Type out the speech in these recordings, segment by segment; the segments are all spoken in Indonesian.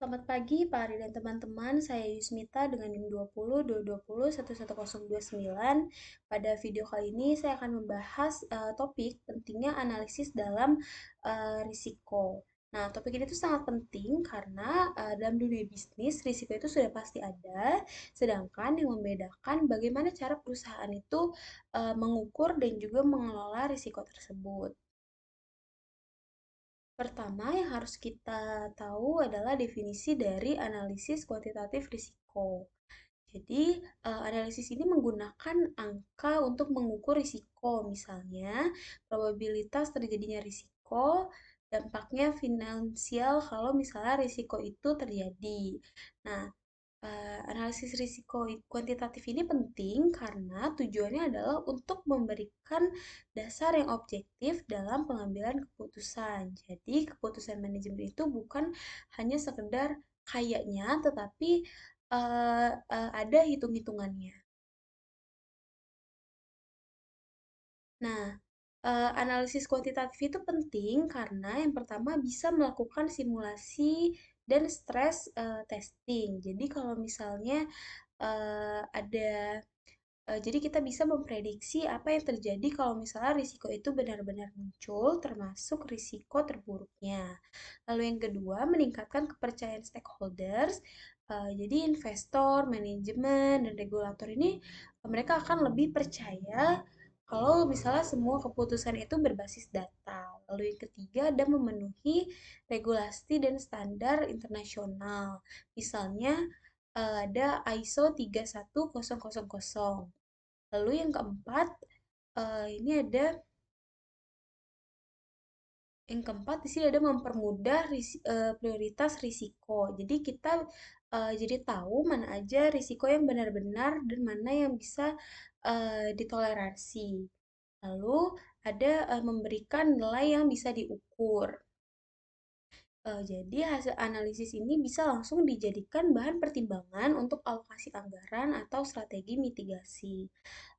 Selamat pagi Pak Ari dan teman-teman, saya Yusmita dengan NIM 20 110 1129. Pada video kali ini saya akan membahas topik pentingnya analisis dalam risiko. Nah, topik ini tuh sangat penting karena dalam dunia bisnis risiko itu sudah pasti ada, sedangkan yang membedakan bagaimana cara perusahaan itu mengukur dan juga mengelola risiko tersebut. Pertama, yang harus kita tahu adalah definisi dari analisis kuantitatif risiko. Jadi, analisis ini menggunakan angka untuk mengukur risiko, misalnya probabilitas terjadinya risiko, dampaknya finansial kalau misalnya risiko itu terjadi. Nah, analisis risiko kuantitatif ini penting karena tujuannya adalah untuk memberikan dasar yang objektif dalam pengambilan keputusan. Jadi, keputusan manajemen itu bukan hanya sekedar kayaknya, tetapi ada hitung-hitungannya. Nah, analisis kuantitatif itu penting karena yang pertama bisa melakukan simulasi dan stress testing. Jadi kalau misalnya ada jadi kita bisa memprediksi apa yang terjadi kalau misalnya risiko itu benar-benar muncul, termasuk risiko terburuknya. Lalu yang kedua, meningkatkan kepercayaan stakeholders. Jadi investor, manajemen, dan regulator ini mereka akan lebih percaya kalau misalnya semua keputusan itu berbasis data. Lalu yang ketiga ada memenuhi regulasi dan standar internasional. Misalnya ada ISO 31000. Lalu yang keempat, ini ada yang keempat di sini ada mempermudah prioritas risiko. Jadi kita jadi tahu mana aja risiko yang benar-benar dan mana yang bisa ditoleransi. Lalu ada memberikan nilai yang bisa diukur. Jadi hasil analisis ini bisa langsung dijadikan bahan pertimbangan untuk alokasi anggaran atau strategi mitigasi.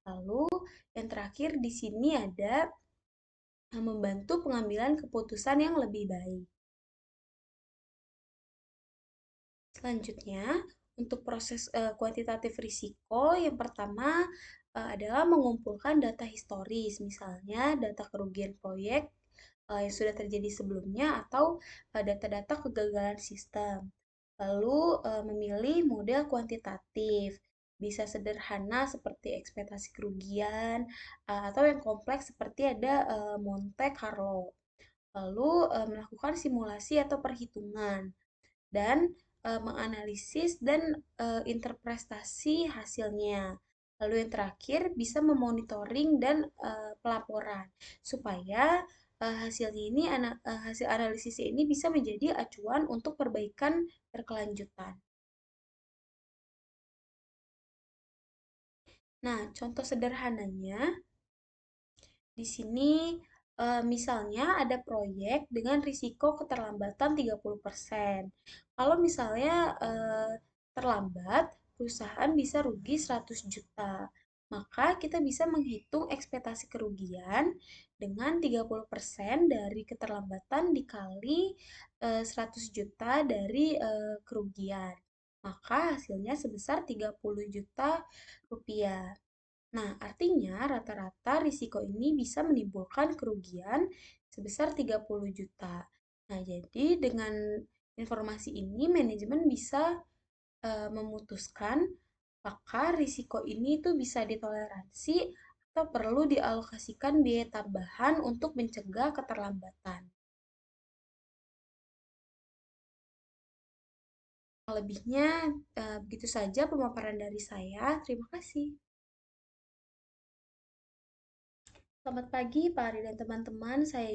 Lalu yang terakhir di sini ada membantu pengambilan keputusan yang lebih baik. Selanjutnya, untuk proses kuantitatif risiko, yang pertama adalah mengumpulkan data historis, misalnya data kerugian proyek yang sudah terjadi sebelumnya atau data-data kegagalan sistem. Lalu memilih model kuantitatif, bisa sederhana seperti ekspektasi kerugian atau yang kompleks seperti ada Monte Carlo. Lalu melakukan simulasi atau perhitungan dan menganalisis dan interpretasi hasilnya. Lalu yang terakhir bisa memonitoring dan pelaporan supaya hasilnya ini hasil analisisnya ini bisa menjadi acuan untuk perbaikan berkelanjutan. Nah, contoh sederhananya di sini misalnya ada proyek dengan risiko keterlambatan 30%. Kalau misalnya terlambat, perusahaan bisa rugi 100 juta. Maka kita bisa menghitung ekspektasi kerugian dengan 30% dari keterlambatan dikali 100 juta dari kerugian. Maka hasilnya sebesar 30 juta rupiah. Nah, artinya rata-rata risiko ini bisa menimbulkan kerugian sebesar 30 juta. Nah, jadi dengan informasi ini manajemen bisa memutuskan apakah risiko ini tuh bisa ditoleransi atau perlu dialokasikan biaya tambahan untuk mencegah keterlambatan. Lebihnya begitu saja pemaparan dari saya. Terima kasih. Selamat pagi Pak Ari dan teman-teman. Saya